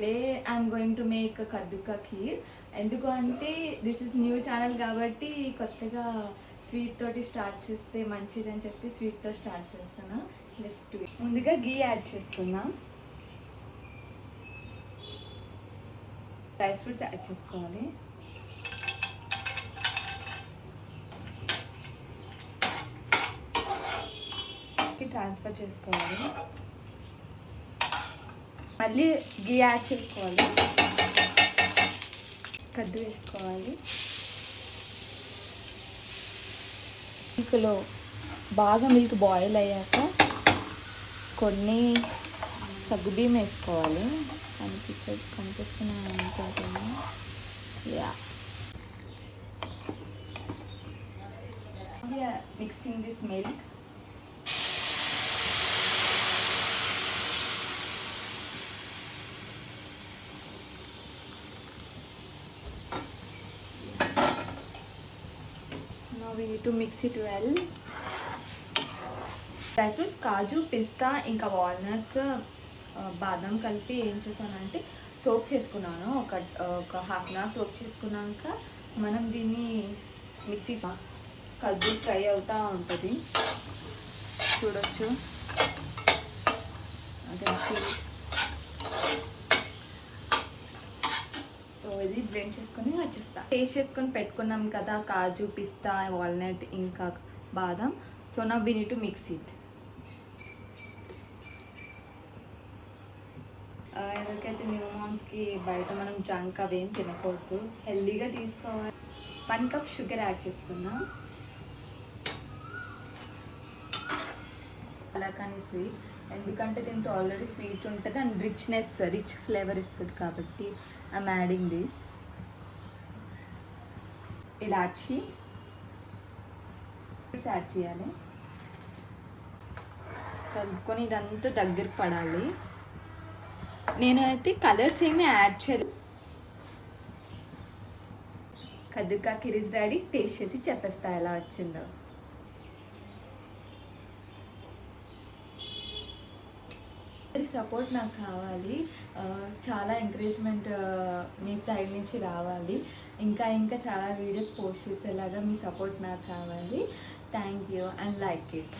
Today I'm going to make a kaddu ka kheer. ఎందుకు అంటే this is new channel కాబట్టి కొత్తగా sweet తోటి స్టార్ట్ చేస్తే మంచిదని చెప్పి స్వీట్తో స్టార్ట్ చేస్తాను. జస్ట్ ముందుగా గీ యాడ్ చేసుకుందాం. డ్రై ఫ్రూట్స్ యాడ్ చేసుకోవాలి. ట్రాన్స్ఫర్ చేసుకోవాలి. మళ్ళీ గీ యాడ్ చేసుకోవాలి. కద్దు వేసుకోవాలి. మిల్క్లో బాగా మిల్క్ బాయిల్ అయ్యాక కొన్ని సగ్గుబియ్యం వేసుకోవాలి. కనిపిస్తున్నాయి అనుకుంటున్నా. Yeah mixing this milk. Now we need to mix it well. Dry fruits kaju, pista ఇంకా వాల్నట్స్, బాదం కలిపి ఏం చేశానంటే సోక్ చేసుకున్నాను. ఒక హాఫ్ అన్ అవర్ సోక్ చేసుకున్నాక మనం దీన్ని మిక్సీ కద్దు ఫ్రై అవుతూ ఉంటుంది. చూడొచ్చు. అదే సో ఇది బ్లెండ్ చేసుకొని వచ్చేస్తా. టేస్ట్ చేసుకొని పెట్టుకున్నాం కదా కాజు, పిస్తా, వాల్నట్ ఇంకా బాదం. సో నా we need to mix it. ఎవరికైతే న్యూ మామ్స్కి బయట మనం జంక్ అవేం తినకూడదు, హెల్దీగా తీసుకోవాలి. 1 కప్ షుగర్ యాడ్ చేసుకున్నా. అలా కానీ స్వీట్, ఎందుకంటే దీంట్లో ఆల్రెడీ స్వీట్ ఉంటుంది అండ్ రిచ్ ఫ్లేవర్ ఇస్తుంది కాబట్టి I'm adding this. Elaichi add చేయాలి. కలుపుకొని ఇదంతా దగ్గరికి పడాలి. నేనైతే కలర్స్ ఏమీ యాడ్ చేయలేదు. కద్దు కా ఖీర్ ఇస్ రెడీ. టేస్ట్ చేసి చెప్పేస్తా ఎలా వచ్చిందో. సపోర్ట్ నాకు కావాలి, చాలా ఎంకరేజ్మెంట్ మీ సైడ్ నుంచి రావాలి. ఇంకా చాలా వీడియోస్ పోస్ట్ చేసేలాగా మీ సపోర్ట్ నాకు కావాలి. Thank you and like it.